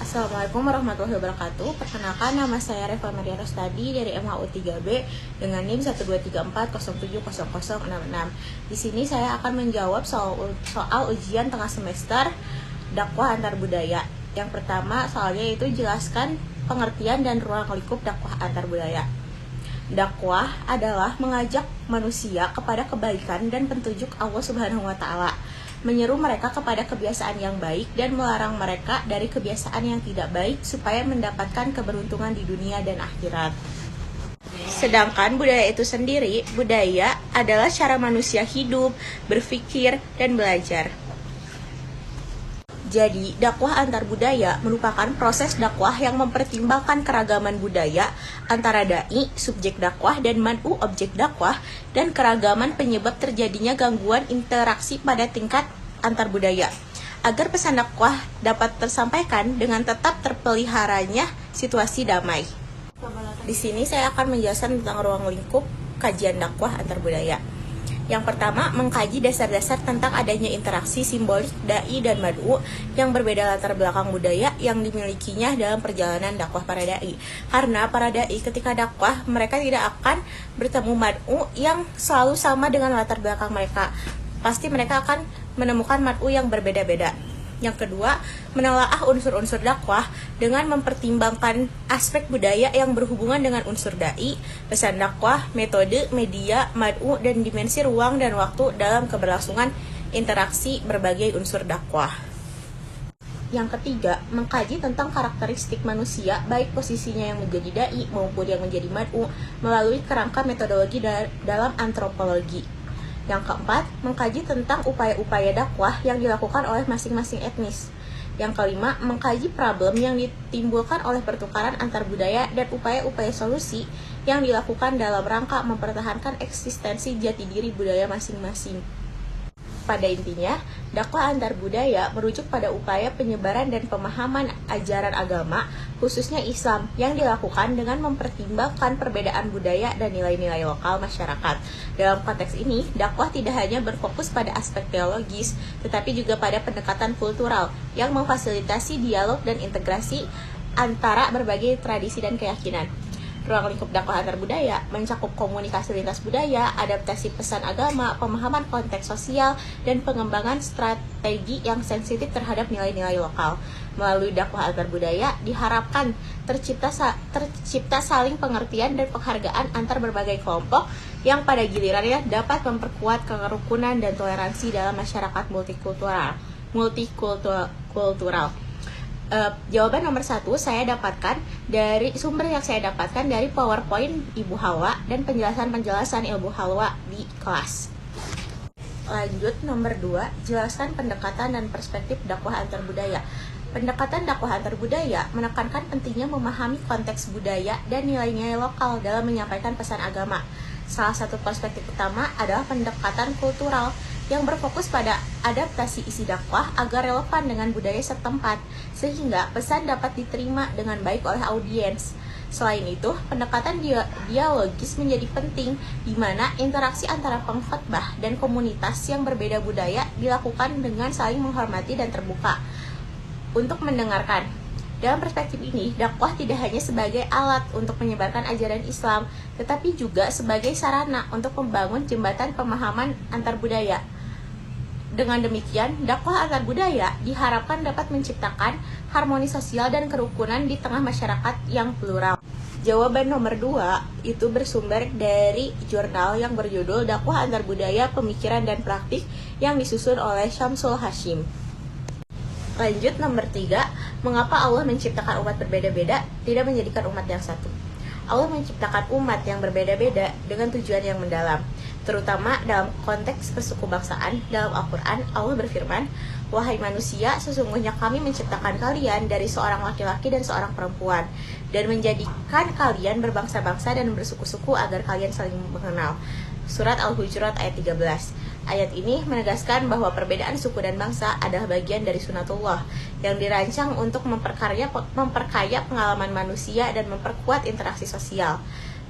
Assalamualaikum warahmatullahi wabarakatuh. Perkenalkan, nama saya Reva Maria Rostadi dari MHU 3B dengan NIM 12340700066. Di sini saya akan menjawab soal ujian tengah semester dakwah antar budaya. Yang pertama soalnya itu jelaskan pengertian dan ruang lingkup dakwah antar budaya. Dakwah adalah mengajak manusia kepada kebaikan dan petunjuk Allah Subhanahu wa taala, menyeru mereka kepada kebiasaan yang baik dan melarang mereka dari kebiasaan yang tidak baik supaya mendapatkan keberuntungan di dunia dan akhirat. Sedangkan budaya itu sendiri, budaya adalah cara manusia hidup, berpikir, dan belajar. Jadi, dakwah antar budaya merupakan proses dakwah yang mempertimbangkan keragaman budaya antara dai, subjek dakwah, dan mad'u, objek dakwah, dan keragaman penyebab terjadinya gangguan interaksi pada tingkat antar budaya, agar pesan dakwah dapat tersampaikan dengan tetap terpeliharanya situasi damai. Di sini saya akan menjelaskan tentang ruang lingkup kajian dakwah antar budaya. Yang pertama, mengkaji dasar-dasar tentang adanya interaksi simbolik dai dan mad'u yang berbeda latar belakang budaya yang dimilikinya dalam perjalanan dakwah para dai. Karena para dai ketika dakwah, mereka tidak akan bertemu mad'u yang selalu sama dengan latar belakang mereka. Pasti mereka akan menemukan mad'u yang berbeda-beda. Yang kedua, menelaah unsur-unsur dakwah dengan mempertimbangkan aspek budaya yang berhubungan dengan unsur dai, pesan dakwah, metode, media, mad'u, dan dimensi ruang dan waktu dalam keberlangsungan interaksi berbagai unsur dakwah. Yang ketiga, mengkaji tentang karakteristik manusia, baik posisinya yang menjadi dai maupun yang menjadi mad'u, melalui kerangka metodologi dalam antropologi. Yang keempat, mengkaji tentang upaya-upaya dakwah yang dilakukan oleh masing-masing etnis. Yang kelima, mengkaji problem yang ditimbulkan oleh pertukaran antar budaya dan upaya-upaya solusi yang dilakukan dalam rangka mempertahankan eksistensi jati diri budaya masing-masing. Pada intinya, dakwah antar budaya merujuk pada upaya penyebaran dan pemahaman ajaran agama, khususnya Islam, yang dilakukan dengan mempertimbangkan perbedaan budaya dan nilai-nilai lokal masyarakat. Dalam konteks ini, dakwah tidak hanya berfokus pada aspek teologis, tetapi juga pada pendekatan kultural yang memfasilitasi dialog dan integrasi antara berbagai tradisi dan keyakinan. Ruang lingkup dakwah antar budaya mencakup komunikasi lintas budaya, adaptasi pesan agama, pemahaman konteks sosial, dan pengembangan strategi yang sensitif terhadap nilai-nilai lokal. Melalui dakwah antar budaya diharapkan tercipta saling pengertian dan penghargaan antar berbagai kelompok yang pada gilirannya dapat memperkuat kerukunan dan toleransi dalam masyarakat multikultural. Jawaban nomor 1 saya dapatkan dari sumber yang saya dapatkan dari PowerPoint Ibu Hawa dan penjelasan Ibu Hawa di kelas. Lanjut nomor 2, jelaskan pendekatan dan perspektif dakwah antar budaya. Pendekatan dakwah antar budaya menekankan pentingnya memahami konteks budaya dan nilai-nilai lokal dalam menyampaikan pesan agama. Salah satu perspektif utama adalah pendekatan kultural yang berfokus pada adaptasi isi dakwah agar relevan dengan budaya setempat, sehingga pesan dapat diterima dengan baik oleh audiens. Selain itu, pendekatan dialogis menjadi penting, di mana interaksi antara pengkhotbah dan komunitas yang berbeda budaya dilakukan dengan saling menghormati dan terbuka untuk mendengarkan. Dalam perspektif ini, dakwah tidak hanya sebagai alat untuk menyebarkan ajaran Islam, tetapi juga sebagai sarana untuk membangun jembatan pemahaman antar budaya. Dengan demikian, dakwah antar budaya diharapkan dapat menciptakan harmoni sosial dan kerukunan di tengah masyarakat yang plural. Jawaban nomor 2 itu bersumber dari jurnal yang berjudul Dakwah Antar Budaya, Pemikiran dan Praktik yang disusun oleh Syamsul Hashim. Lanjut nomor 3, mengapa Allah menciptakan umat berbeda-beda, tidak menjadikan umat yang satu? Allah menciptakan umat yang berbeda-beda dengan tujuan yang mendalam, terutama dalam konteks kesukubangsaan. Dalam Al-Quran, Allah berfirman, "Wahai manusia, sesungguhnya kami menciptakan kalian dari seorang laki-laki dan seorang perempuan, dan menjadikan kalian berbangsa-bangsa dan bersuku-suku agar kalian saling mengenal." Surat Al-Hujurat ayat 13. Ayat ini menegaskan bahwa perbedaan suku dan bangsa adalah bagian dari sunatullah yang dirancang untuk memperkaya pengalaman manusia dan memperkuat interaksi sosial.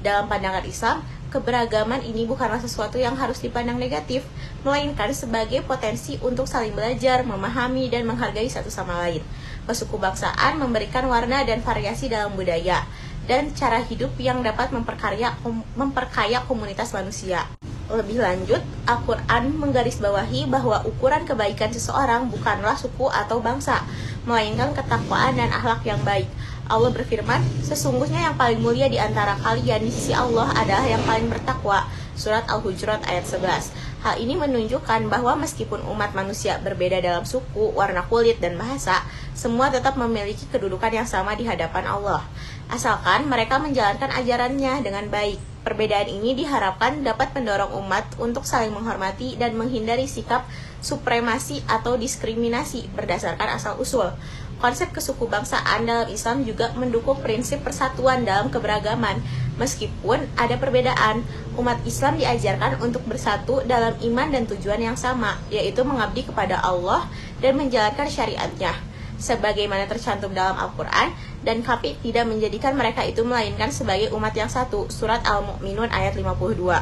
Dalam pandangan Islam, keberagaman ini bukanlah sesuatu yang harus dipandang negatif, melainkan sebagai potensi untuk saling belajar, memahami, dan menghargai satu sama lain. Kesukubangsaan memberikan warna dan variasi dalam budaya dan cara hidup yang dapat memperkaya komunitas manusia. Lebih lanjut, Al-Quran menggarisbawahi bahwa ukuran kebaikan seseorang bukanlah suku atau bangsa, melainkan ketakwaan dan akhlak yang baik. Allah berfirman, sesungguhnya yang paling mulia di antara kalian di sisi Allah adalah yang paling bertakwa. Surat Al-Hujurat ayat 11. Hal ini menunjukkan bahwa meskipun umat manusia berbeda dalam suku, warna kulit, dan bahasa, semua tetap memiliki kedudukan yang sama di hadapan Allah, asalkan mereka menjalankan ajarannya dengan baik. Perbedaan ini diharapkan dapat mendorong umat untuk saling menghormati dan menghindari sikap supremasi atau diskriminasi berdasarkan asal-usul. Konsep kesukubangsaan dalam Islam juga mendukung prinsip persatuan dalam keberagaman. Meskipun ada perbedaan, umat Islam diajarkan untuk bersatu dalam iman dan tujuan yang sama, yaitu mengabdi kepada Allah dan menjalankan syariatnya, sebagaimana tercantum dalam Al-Quran, dan kami tidak menjadikan mereka itu melainkan sebagai umat yang satu. Surat Al-Mu'minun ayat 52.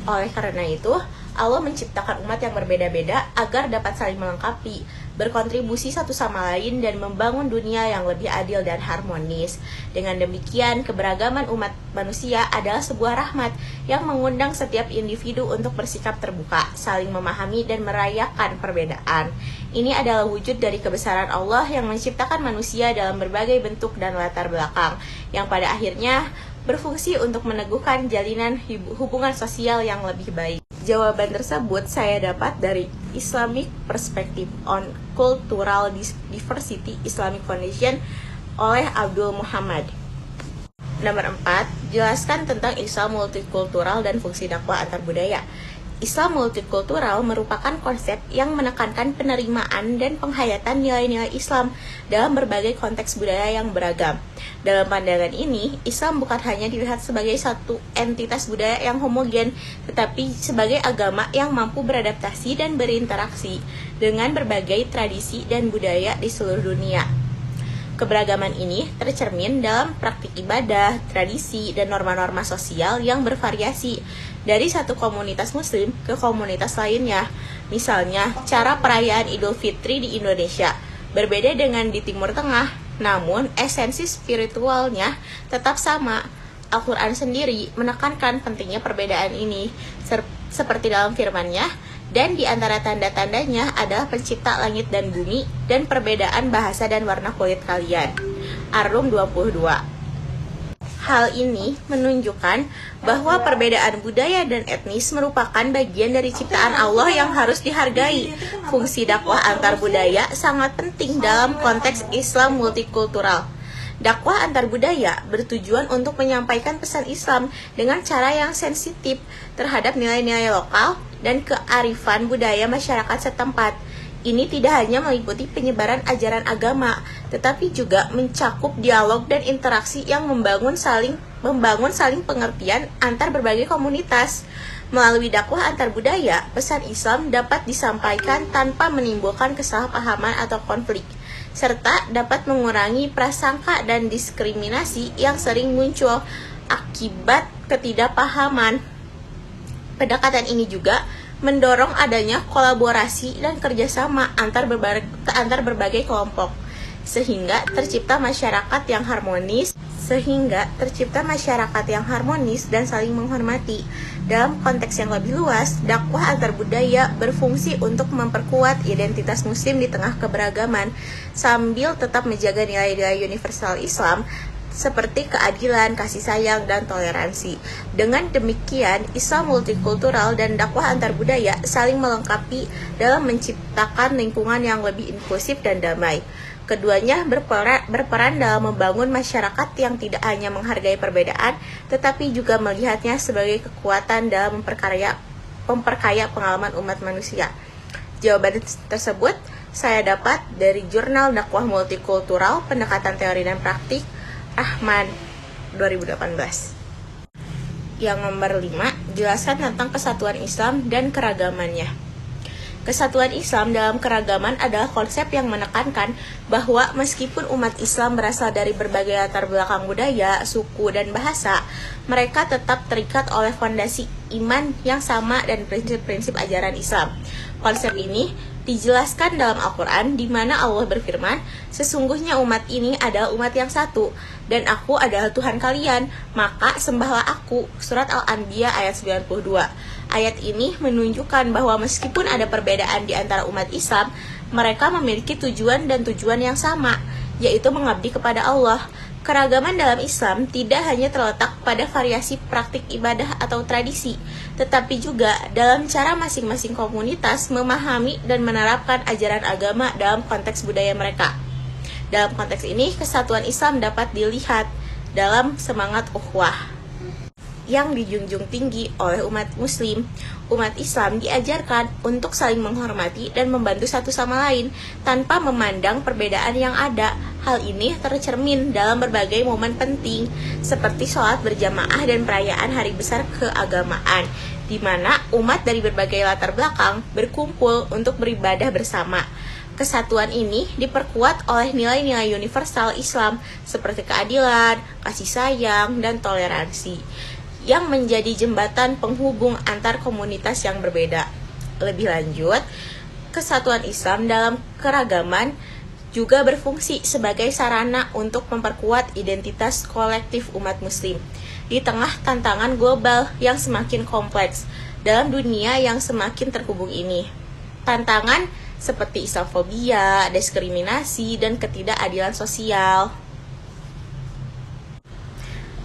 Oleh karena itu, Allah menciptakan umat yang berbeda-beda agar dapat saling melengkapi, berkontribusi satu sama lain, dan membangun dunia yang lebih adil dan harmonis. Dengan demikian, keberagaman umat manusia adalah sebuah rahmat yang mengundang setiap individu untuk bersikap terbuka, saling memahami, dan merayakan perbedaan. Ini adalah wujud dari kebesaran Allah yang menciptakan manusia dalam berbagai bentuk dan latar belakang, yang pada akhirnya berfungsi untuk meneguhkan jalinan hubungan sosial yang lebih baik. Jawaban tersebut saya dapat dari Islamic Perspective on Cultural Diversity Islamic Foundation oleh Abdul Muhammad. Nomor 4, jelaskan tentang Islam multikultural dan fungsi dakwah antar budaya. Islam multikultural merupakan konsep yang menekankan penerimaan dan penghayatan nilai-nilai Islam dalam berbagai konteks budaya yang beragam. Dalam pandangan ini, Islam bukan hanya dilihat sebagai satu entitas budaya yang homogen, tetapi sebagai agama yang mampu beradaptasi dan berinteraksi dengan berbagai tradisi dan budaya di seluruh dunia. Keberagaman ini tercermin dalam praktik ibadah, tradisi, dan norma-norma sosial yang bervariasi dari satu komunitas muslim ke komunitas lainnya. Misalnya, cara perayaan Idul Fitri di Indonesia berbeda dengan di Timur Tengah, namun esensi spiritualnya tetap sama. Al-Quran sendiri menekankan pentingnya perbedaan ini, seperti dalam firman-Nya, dan di antara tanda-tandanya adalah pencipta langit dan bumi dan perbedaan bahasa dan warna kulit kalian. Ar-Rum 22. Hal ini menunjukkan bahwa perbedaan budaya dan etnis merupakan bagian dari ciptaan Allah yang harus dihargai. Fungsi dakwah antar budaya sangat penting dalam konteks Islam multikultural. Dakwah antar budaya bertujuan untuk menyampaikan pesan Islam dengan cara yang sensitif terhadap nilai-nilai lokal dan kearifan budaya masyarakat setempat. Ini tidak hanya meliputi penyebaran ajaran agama, tetapi juga mencakup dialog dan interaksi yang membangun saling pengertian antar berbagai komunitas. Melalui dakwah antar budaya, pesan Islam dapat disampaikan tanpa menimbulkan kesalahpahaman atau konflik, serta dapat mengurangi prasangka dan diskriminasi yang sering muncul akibat ketidakpahaman. Pendekatan ini juga mendorong adanya kolaborasi dan kerjasama antar berbagai kelompok, sehingga tercipta masyarakat yang harmonis dan saling menghormati. Dalam konteks yang lebih luas, dakwah antar budaya berfungsi untuk memperkuat identitas muslim di tengah keberagaman, sambil tetap menjaga nilai-nilai universal Islam seperti keadilan, kasih sayang, dan toleransi. Dengan demikian, Islam multikultural dan dakwah antar budaya saling melengkapi dalam menciptakan lingkungan yang lebih inklusif dan damai. Keduanya berperan dalam membangun masyarakat yang tidak hanya menghargai perbedaan, tetapi juga melihatnya sebagai kekuatan dalam memperkaya pengalaman umat manusia. Jawaban tersebut saya dapat dari Jurnal Dakwah Multikultural, Pendekatan Teori dan Praktik, Rahman 2018. Yang nomor 5, jelaskan tentang kesatuan Islam dan keragamannya. Kesatuan Islam dalam keragaman adalah konsep yang menekankan bahwa meskipun umat Islam berasal dari berbagai latar belakang budaya, suku, dan bahasa, mereka tetap terikat oleh fondasi iman yang sama dan prinsip-prinsip ajaran Islam. Konsep ini dijelaskan dalam Al-Quran, di mana Allah berfirman, "Sesungguhnya umat ini adalah umat yang satu, dan aku adalah Tuhan kalian, maka sembahlah aku." Surat Al-Anbiya ayat 92. Ayat ini menunjukkan bahwa meskipun ada perbedaan di antara umat Islam, mereka memiliki tujuan dan tujuan yang sama, yaitu mengabdi kepada Allah. Keragaman dalam Islam tidak hanya terletak pada variasi praktik ibadah atau tradisi, tetapi juga dalam cara masing-masing komunitas memahami dan menerapkan ajaran agama dalam konteks budaya mereka. Dalam konteks ini, kesatuan Islam dapat dilihat dalam semangat ukhuwah yang dijunjung tinggi oleh umat muslim. Umat Islam diajarkan untuk saling menghormati dan membantu satu sama lain tanpa memandang perbedaan yang ada. Hal ini tercermin dalam berbagai momen penting seperti sholat berjamaah dan perayaan hari besar keagamaan, di mana umat dari berbagai latar belakang berkumpul untuk beribadah bersama. Kesatuan ini diperkuat oleh nilai-nilai universal Islam seperti keadilan, kasih sayang, dan toleransi, yang menjadi jembatan penghubung antar komunitas yang berbeda. Lebih lanjut, kesatuan Islam dalam keragaman juga berfungsi sebagai sarana untuk memperkuat identitas kolektif umat muslim di tengah tantangan global yang semakin kompleks dalam dunia yang semakin terhubung ini. Tantangan seperti Islamofobia, diskriminasi, dan ketidakadilan sosial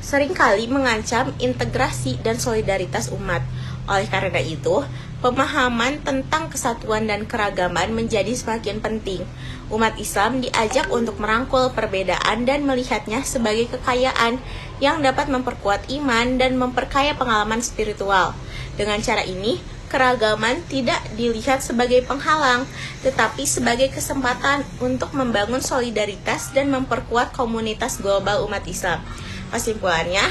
seringkali mengancam integrasi dan solidaritas umat. Oleh karena itu, pemahaman tentang kesatuan dan keragaman menjadi semakin penting. Umat Islam diajak untuk merangkul perbedaan dan melihatnya sebagai kekayaan yang dapat memperkuat iman dan memperkaya pengalaman spiritual. Dengan cara ini, keragaman tidak dilihat sebagai penghalang, tetapi sebagai kesempatan untuk membangun solidaritas dan memperkuat komunitas global umat Islam. Kesimpulannya,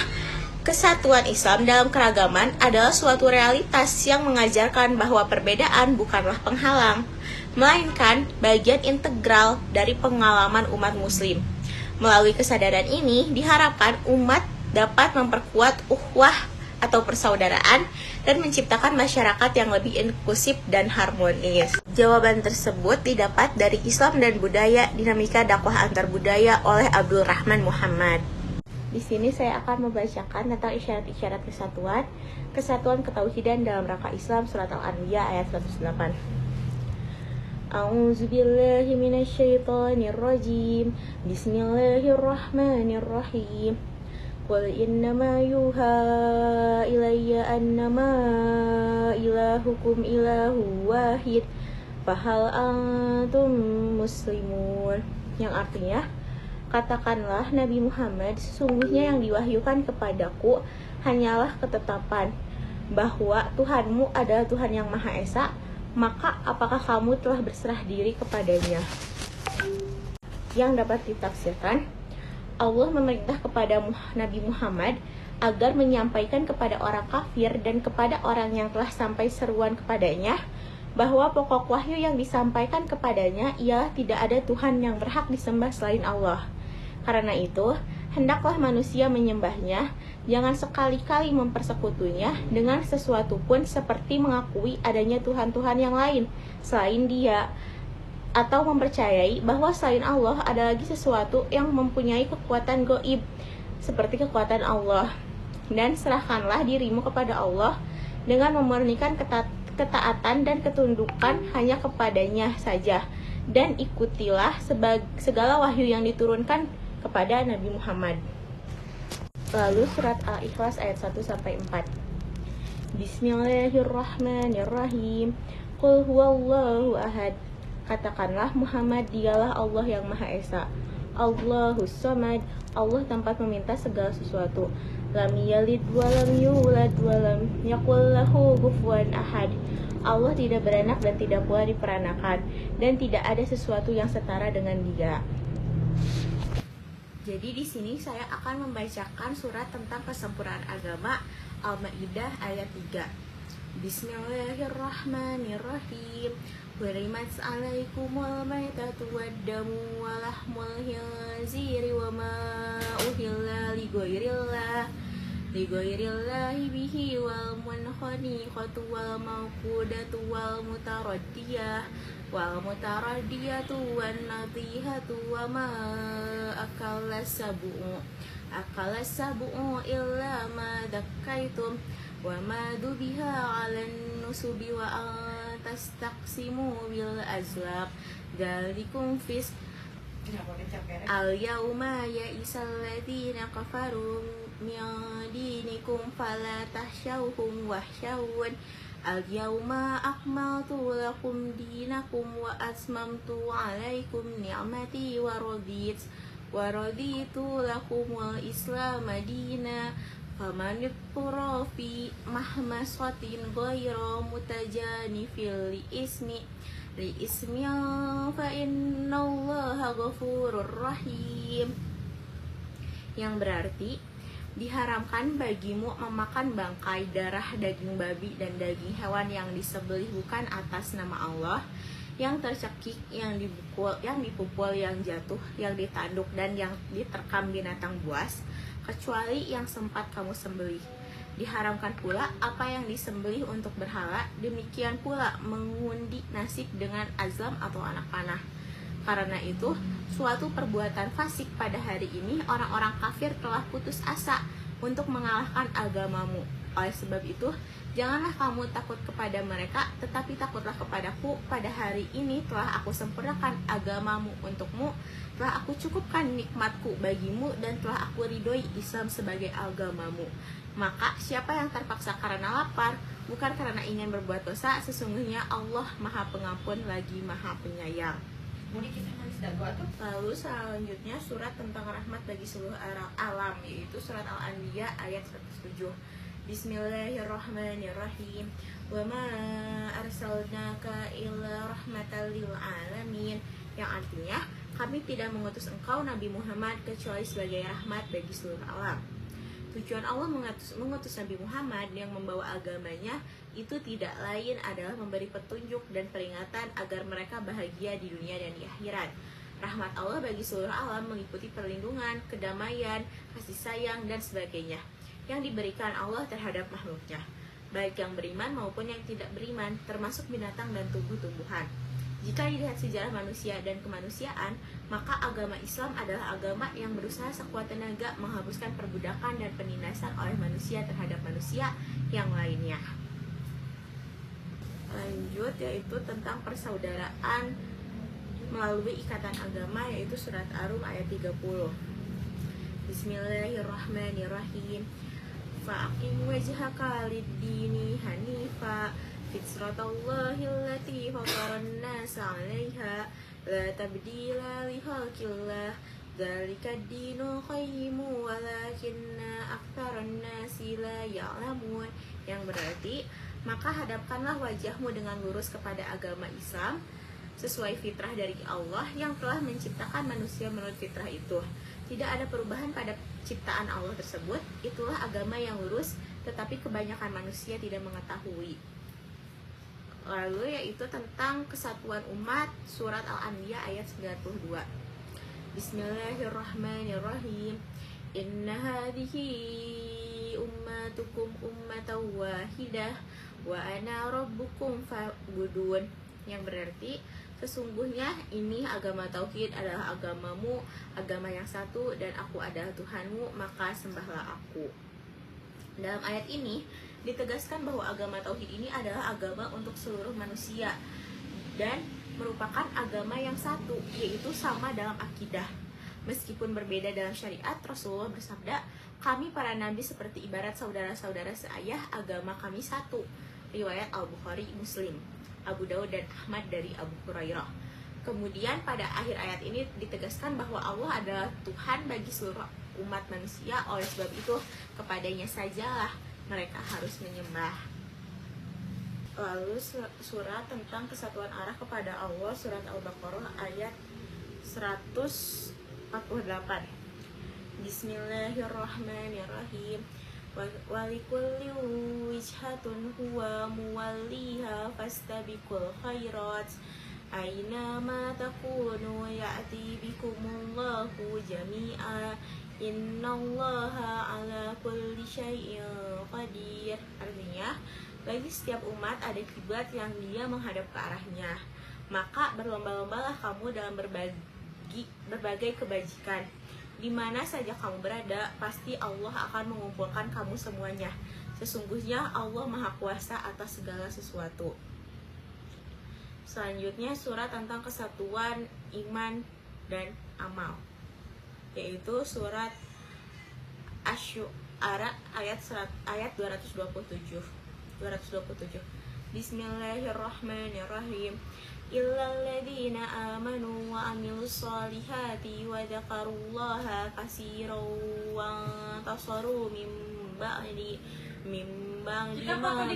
kesatuan Islam dalam keragaman adalah suatu realitas yang mengajarkan bahwa perbedaan bukanlah penghalang, melainkan bagian integral dari pengalaman umat muslim. Melalui kesadaran ini, diharapkan umat dapat memperkuat ukhuwah atau persaudaraan dan menciptakan masyarakat yang lebih inklusif dan harmonis. Jawaban tersebut didapat dari Islam dan Budaya, Dinamika Dakwah Antar Budaya oleh Abdul Rahman Muhammad. Di sini saya akan membacakan tentang isyarat-isyarat kesatuan ketauhidan dalam rangka Islam, surat Al-Anbiya ayat 108. A'udzubillahi minasyaitonirrajim. Bismillahirrahmanirrahim. Qul innama yuha ilayya annama ilahukum ilahu wahid fahal antum muslimun. Yang artinya, katakanlah Nabi Muhammad, sesungguhnya yang diwahyukan kepadaku hanyalah ketetapan bahwa Tuhanmu adalah Tuhan yang Maha Esa, maka apakah kamu telah berserah diri kepadanya? Yang dapat ditafsirkan, Allah memerintah kepada Nabi Muhammad agar menyampaikan kepada orang kafir dan kepada orang yang telah sampai seruan kepadanya bahwa pokok wahyu yang disampaikan kepadanya ialah tidak ada Tuhan yang berhak disembah selain Allah. Karena itu, hendaklah manusia menyembahnya, jangan sekali-kali mempersekutunya dengan sesuatu pun seperti mengakui adanya Tuhan-Tuhan yang lain selain Dia, atau mempercayai bahwa selain Allah ada lagi sesuatu yang mempunyai kekuatan gaib seperti kekuatan Allah. Dan serahkanlah dirimu kepada Allah dengan memurnikan ketaatan dan ketundukan hanya kepadanya saja, dan ikutilah segala wahyu yang diturunkan kepada Nabi Muhammad. Lalu surat Al-Ikhlas ayat 1-4. Bismillahirrahmanirrahim. Qul huwallahu ahad. Katakanlah Muhammad, dialah Allah yang Maha Esa. Allahus Samad, Allah tempat meminta segala sesuatu. Lam yalid wa lam yulad wa lam yakul lahu kufuwan ahad. Allah tidak beranak dan tidak pula diperanakan, dan tidak ada sesuatu yang setara dengan Dia. Jadi di sini saya akan membacakan surat tentang kesempurnaan agama, Al-Maidah ayat 3. Bismillahirrahmanirrahim. Hurimat alaikumul maitatu waddamu walahmul khinziri wa ma uhilla lighairillahi bihi wal munkhaniqatu wal mawqudatu wal mutaraddiyatu wan nadihatu wa ma akalas sabu'u illa ma dhakkaitum wa ma dubiha 'alan nusubi wa an tastaqsimu bil azlab dzalikum fis al-yawma ya'isal ladzina kafaru min dinikum fala tahsyawhum wahsyawun al-yawma akmaltu lakum dinakum wa atmamtu 'alaikum ni'mati wa raditu lakumul islam madina faman ittara fi mahmasatin ghayra mutajanifil li ismi fa innallaha ghafurur rahim, yang berarti diharamkan bagimu memakan bangkai, darah, daging babi dan daging hewan yang disembelih bukan atas nama Allah, yang tercekik, yang dipukul, yang jatuh, yang ditanduk dan yang diterkam binatang buas, kecuali yang sempat kamu sembelih. Diharamkan pula apa yang disembelih untuk berhala, demikian pula mengundi nasib dengan azlam atau anak panah. Karena itu, suatu perbuatan fasik pada hari ini, orang-orang kafir telah putus asa untuk mengalahkan agamamu. Oleh sebab itu, janganlah kamu takut kepada mereka, tetapi takutlah kepadaku. Pada hari ini telah aku sempurnakan agamamu untukmu, telah aku cukupkan nikmatku bagimu, dan telah aku ridhoi Islam sebagai agamamu. Maka siapa yang terpaksa karena lapar, bukan karena ingin berbuat dosa, sesungguhnya Allah Maha Pengampun lagi Maha Penyayang. Lalu selanjutnya surat tentang rahmat bagi seluruh alam, yaitu surat Al-Anbiya ayat 107. Bismillahirrahmanirrahim. Wa ma arsalnaka illa rahmatan lil alamin, yang artinya kami tidak mengutus engkau Nabi Muhammad kecuali sebagai rahmat bagi seluruh alam. Tujuan Allah mengutus Nabi Muhammad yang membawa agamanya itu tidak lain adalah memberi petunjuk dan peringatan agar mereka bahagia di dunia dan di akhirat. Rahmat Allah bagi seluruh alam meliputi perlindungan, kedamaian, kasih sayang, dan sebagainya yang diberikan Allah terhadap makhluknya, baik yang beriman maupun yang tidak beriman, termasuk binatang dan tumbuh-tumbuhan. Jika dilihat sejarah manusia dan kemanusiaan, maka agama Islam adalah agama yang berusaha sekuat tenaga menghapuskan perbudakan dan penindasan oleh manusia terhadap manusia yang lainnya. Lanjut, yaitu tentang persaudaraan melalui ikatan agama, yaitu surat Ar-Rum ayat 30. Bismillahirrahmanirrahim. Fa'aqim wajhaka lid-dini hanifa fitratallahi allati fataran nasa 'alaiha la tabdila li khalqillah dzalika ad-dinul qayyim walakinna aktsaran nasi la ya'lamun, yang berarti maka hadapkanlah wajahmu dengan lurus kepada agama Islam sesuai fitrah dari Allah yang telah menciptakan manusia menurut fitrah itu. Tidak ada perubahan pada ciptaan Allah tersebut. Itulah agama yang lurus, tetapi kebanyakan manusia tidak mengetahui. Lalu yaitu tentang kesatuan umat, surat Al-Anbiya ayat 92. Bismillahirrahmanirrahim. Inna hadhihi ummatukum ummatan wahidah wa ana rabbukum fa'budun, yang berarti sesungguhnya ini agama tauhid adalah agamamu, agama yang satu, dan aku adalah Tuhanmu, maka sembahlah aku. Dalam ayat ini ditegaskan bahwa agama tauhid ini adalah agama untuk seluruh manusia dan merupakan agama yang satu, yaitu sama dalam akidah. Meskipun berbeda dalam syariat, Rasulullah bersabda, kami para nabi seperti ibarat saudara-saudara seayah, agama kami satu. Riwayat Al-Bukhari, Muslim, Abu Daud, dan Ahmad dari Abu Hurairah. Kemudian pada akhir ayat ini ditegaskan bahwa Allah adalah Tuhan bagi seluruh umat manusia, oleh sebab itu kepadanya sajalah mereka harus menyembah. Lalu surat tentang kesatuan arah kepada Allah, surat Al-Baqarah ayat 148. Bismillahirrahmanirrahim. walikulli wijhatun huwa muwalliha fastabiqul khairat aina ma takunu ya'ti bikumullahu jami'a innallaha ala kulli syai'in qadir. Artinya, bagi setiap umat ada kiblat yang dia menghadap ke arahnya, maka berlomba-lombalah kamu dalam berbagai kebajikan. Di mana saja kamu berada, pasti Allah akan mengumpulkan kamu semuanya. Sesungguhnya Allah Maha Kuasa atas segala sesuatu. Selanjutnya surat tentang kesatuan iman dan amal, yaitu surat Asy-Syu'ara ayat 227. Bismillahirrahmanirrahim. Illal ladzina amanu wa amilus solihati wa dzakarullaha katsiran wa tasaru min ba'di ma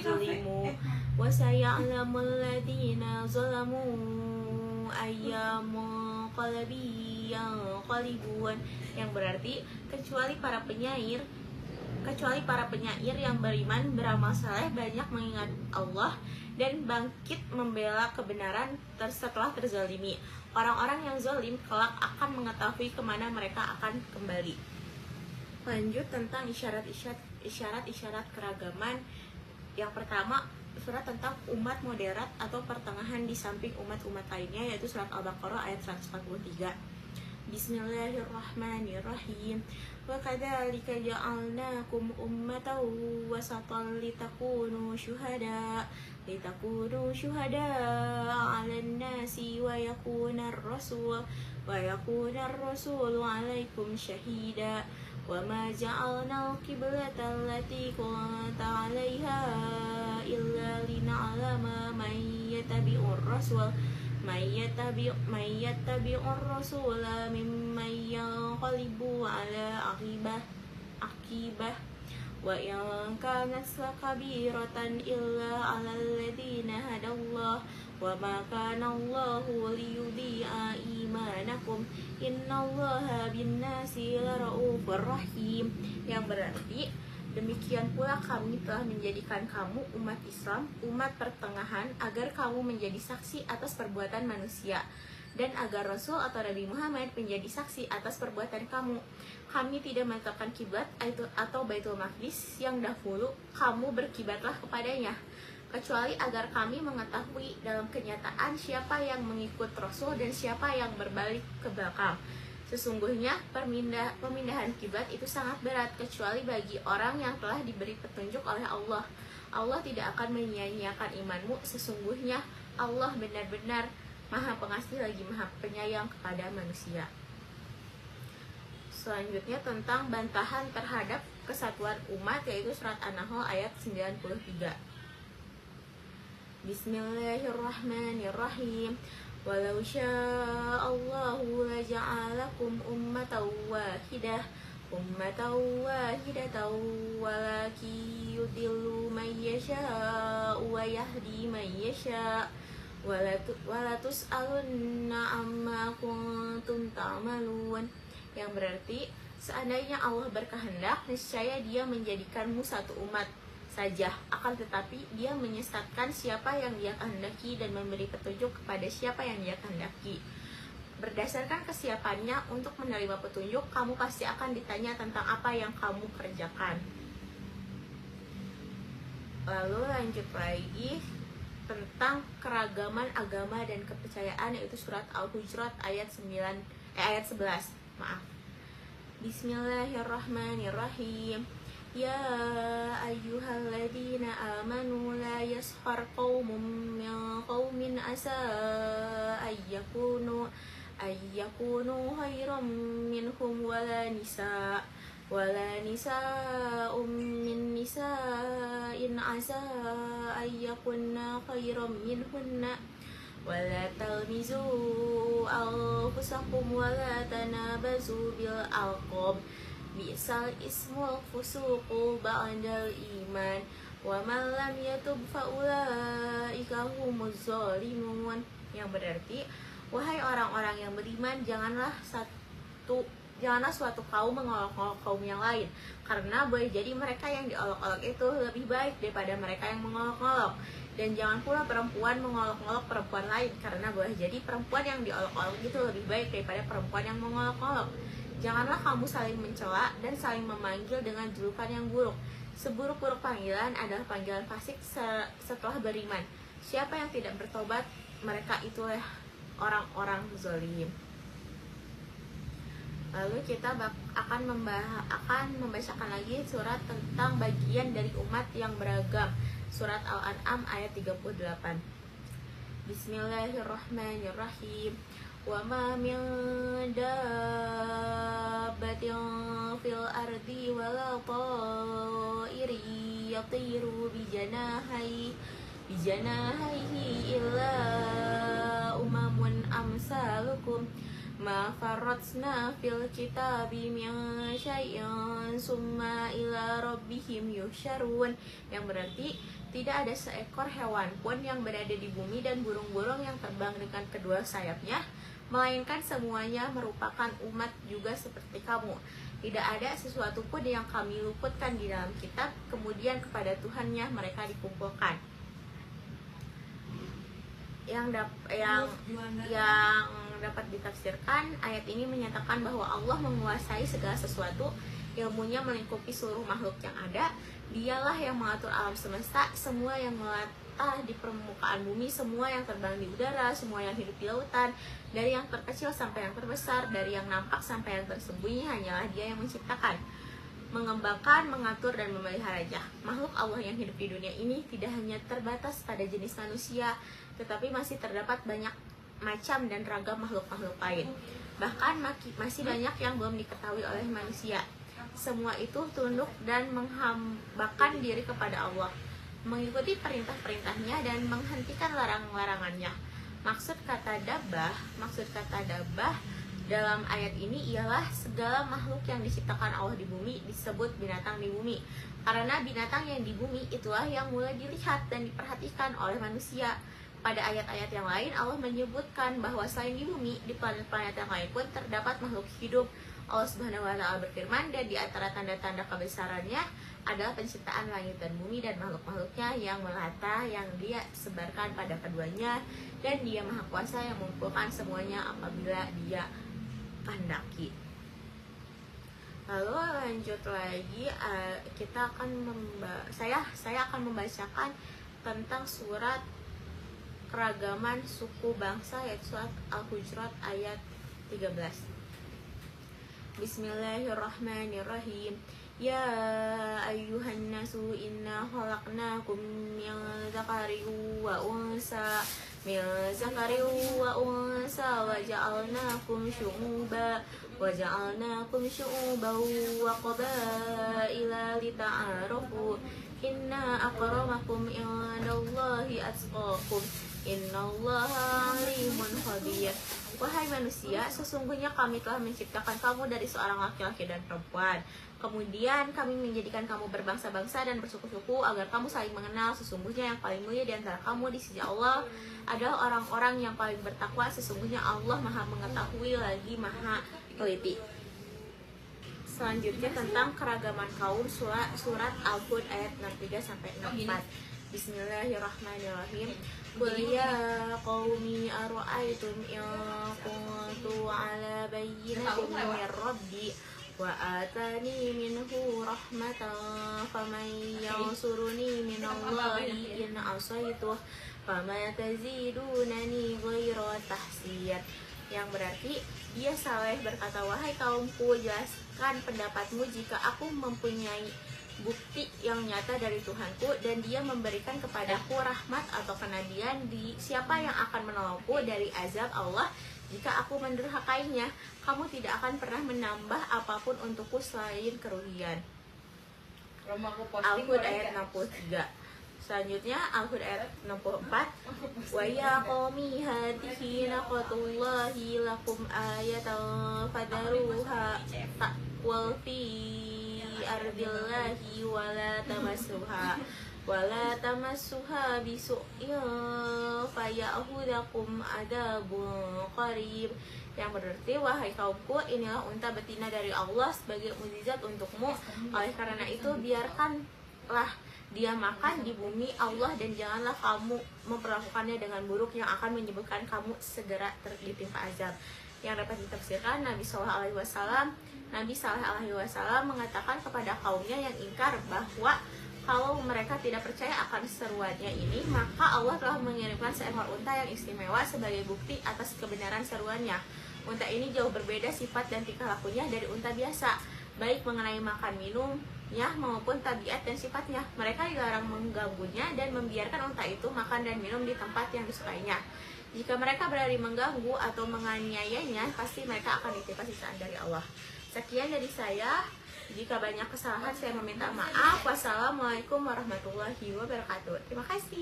zulimu wa saya'lamul ladzina zalamu ayyamun qalbi yanqalibun, yang berarti kecuali para penyair yang beriman beramal saleh banyak mengingat Allah dan bangkit membela kebenaran setelah terzalimi. Orang-orang yang zalim kelak akan mengetahui kemana mereka akan kembali. Lanjut tentang isyarat-isyarat keragaman. Yang pertama, surat tentang umat moderat atau pertengahan di samping umat-umat lainnya, yaitu surat Al-Baqarah ayat 143. Bismillahirrahmanirrahim. Wa kadzalika ja'alnakum ummatan wasatan litakunu syuhada 'alan nasi wa yakuna ar-rasulu 'alaikum syahida wa ma ja'alna al-qiblata allati kunta 'alaiha illa lina'lama man yattabi'ur rasula mimman yanqalibu ala aqibah wa in kanat lakabiratan illa ala alladhina hadallah wa ma kana Allahu liyudhi'a imanakum innallaha bin-nasi laraufur rahim, yang berarti demikian pula kami telah menjadikan kamu umat Islam, umat pertengahan, agar kamu menjadi saksi atas perbuatan manusia, dan agar Rasul atau Nabi Muhammad menjadi saksi atas perbuatan kamu. Kami tidak menetapkan kiblat atau Baitul Maqdis yang dahulu kamu berkiblatlah kepadanya, kecuali agar kami mengetahui dalam kenyataan siapa yang mengikut Rasul dan siapa yang berbalik ke belakang. Sesungguhnya pemindahan kiblat itu sangat berat, kecuali bagi orang yang telah diberi petunjuk oleh Allah. Allah tidak akan menyia-nyiakan imanmu. Sesungguhnya Allah benar-benar Maha Pengasih lagi Maha Penyayang kepada manusia. Selanjutnya tentang bantahan terhadap kesatuan umat, yaitu surat An-Nahl ayat 93. Bismillahirrahmanirrahim. Walau sya'allahu laja'alakum ummatan wahidatan walaki yudillu man yasha'u wa yahdi man yasha' wala tus'alunna amma kuntum ta'malun, yang berarti seandainya Allah berkehendak, niscaya Dia menjadikanmu satu umat saja, akan tetapi Dia menyesatkan siapa yang Dia kehendaki dan memberi petunjuk kepada siapa yang Dia kehendaki. Berdasarkan kesiapannya untuk menerima petunjuk, kamu pasti akan ditanya tentang apa yang kamu kerjakan. Lalu lanjut lagi tentang keragaman agama dan kepercayaan, yaitu surat Al-Hujurat ayat 11. Bismillahirrahmanirrahim. Ya ayyuhalladzina amanu la yaskhar qaumun min qaumin asa ayyakunu khairam minhum wala nisa'um min nisa'in asa ayyakunna khairam minhunna wala talmizu anfusakum wala tanabazu bil alqab bi'sal ismul fusuqu ba'dal iman wa man lam yatub fa ulaika humuz zalimun, yang berarti wahai orang-orang yang beriman, janganlah Janganlah suatu kaum mengolok-olok kaum yang lain, karena boleh jadi mereka yang diolok-olok itu lebih baik daripada mereka yang mengolok-olok. Dan jangan pula perempuan mengolok-olok perempuan lain, karena boleh jadi perempuan yang diolok-olok itu lebih baik daripada perempuan yang mengolok-olok. Janganlah kamu saling mencela dan saling memanggil dengan julukan yang buruk. Seburuk-buruk panggilan adalah panggilan fasik setelah beriman. Siapa yang tidak bertobat, mereka itulah orang-orang zalim. Lalu kita akan membacakan lagi surat tentang bagian dari umat yang beragam. Surat Al-An'am ayat 38. Bismillahirrahmanirrahim. Wa ma min dabbatin fil ardi wala ta'irin yatiru bijanahihi illa umamun amsalukum ma farratna fil kitabi min syai'in summa ila rabbihim yuhsyarun, yang berarti tidak ada seekor hewan pun yang berada di bumi dan burung-burung yang terbang dengan kedua sayapnya, melainkan semuanya merupakan umat juga seperti kamu. Tidak ada sesuatu pun yang kami luputkan di dalam kitab, kemudian kepada Tuhannya mereka dikumpulkan. Yang dapat ditafsirkan, ayat ini menyatakan bahwa Allah menguasai segala sesuatu, ilmunya melingkupi seluruh makhluk yang ada. Dialah yang mengatur alam semesta, semua yang melata di permukaan bumi, semua yang terbang di udara, semua yang hidup di lautan, dari yang terkecil sampai yang terbesar, dari yang nampak sampai yang tersembunyi, hanyalah Dia yang menciptakan, mengembangkan, mengatur, dan memeliharanya. Makhluk Allah yang hidup di dunia ini tidak hanya terbatas pada jenis manusia, tetapi masih terdapat banyak macam dan ragam makhluk-makhluk lain. Bahkan masih banyak yang belum diketahui oleh manusia. Semua itu tunduk dan menghambakan diri kepada Allah, mengikuti perintah-perintahnya dan menghentikan larang-larangannya. Maksud kata dabah dalam ayat ini ialah segala makhluk yang diciptakan Allah di bumi disebut binatang di bumi, karena binatang yang di bumi itulah yang mulai dilihat dan diperhatikan oleh manusia. Pada ayat-ayat yang lain Allah menyebutkan bahwa selain di bumi, di planet-planet yang lain pun terdapat makhluk hidup. Allah Subhanahu wa taala berfirman, dan di antara tanda-tanda kebesarannya adalah penciptaan langit dan bumi dan makhluk-makhluknya yang melata yang Dia sebarkan pada keduanya, dan Dia Maha Kuasa yang mengumpulkan semuanya apabila Dia kehendaki. Lalu lanjut lagi, saya akan membacakan tentang surat keragaman suku bangsa, yaitu surat Al-Hujurat ayat 13. Bismillahirrahmanirrahim. Ya ayyuhan nasu inna khalaqnakum min dzakarin wa unsa wa ja'alnakum syu'uban wa qabaila lita'arafu inna akramakum indallahi atqakum innallaha alimun khabir. Wahai manusia, sesungguhnya kami telah menciptakan kamu dari seorang laki-laki dan perempuan. Kemudian kami menjadikan kamu berbangsa-bangsa dan bersuku-suku agar kamu saling mengenal. Sesungguhnya yang paling mulia di antara kamu di sisi Allah adalah orang-orang yang paling bertakwa. Sesungguhnya Allah Maha mengetahui lagi Maha teliti. Selanjutnya tentang keragaman kaum, surat Al-Hud ayat 63-64. Bismillahirrahmanirrahim. Qul ya qaumi ara'aytum in kuntu ala bayyinatin min rabbi wa atani minhu rahmatan faman yansuruni minallahi in asaitu fama tazidunani ghayra tahsir. Yang berarti, Dia Saleh berkata, wahai kaumku, jelaskan pendapatmu jika aku mempunyai bukti yang nyata dari Tuhanku dan Dia memberikan kepadaku rahmat atau kenabian. Siapa yang akan menolongku dari azab Allah jika aku mendurhakainya? Kamu tidak akan pernah menambah apapun untukku selain kerugian. Al-Hud ayat 63. Selanjutnya Al-Hud ayat 64. Wa ya qaumi hadhihi naqatullahi lakum ayatan fadaruha taqwal fi ardillahi wala tamassuha bisu'in fayahudakum adabun qarib. yang berarti, wahai kaumku, inilah unta betina dari Allah sebagai mukjizat untukmu. Oleh karena itu biarkanlah dia makan di bumi Allah, dan janganlah kamu memperlakukannya dengan buruk yang akan menyebabkan kamu segera ditimpa azab. Yang dapat ditafsirkan, Nabi Shallallahu Alaihi Wasallam mengatakan kepada kaumnya yang ingkar bahwa kalau mereka tidak percaya akan seruannya ini, maka Allah telah mengirimkan seekor unta yang istimewa sebagai bukti atas kebenaran seruannya. Unta ini jauh berbeda sifat dan tingkah lakunya dari unta biasa, baik mengenai makan minumnya maupun tabiat dan sifatnya. Mereka dilarang mengganggunya dan membiarkan unta itu makan dan minum di tempat yang disukainya. Jika mereka berani mengganggu atau menganiayanya, pasti mereka akan ditimpa siksaan dari Allah. Sekian dari saya. Jika banyak kesalahan, saya meminta maaf. Wassalamualaikum warahmatullahi wabarakatuh. Terima kasih.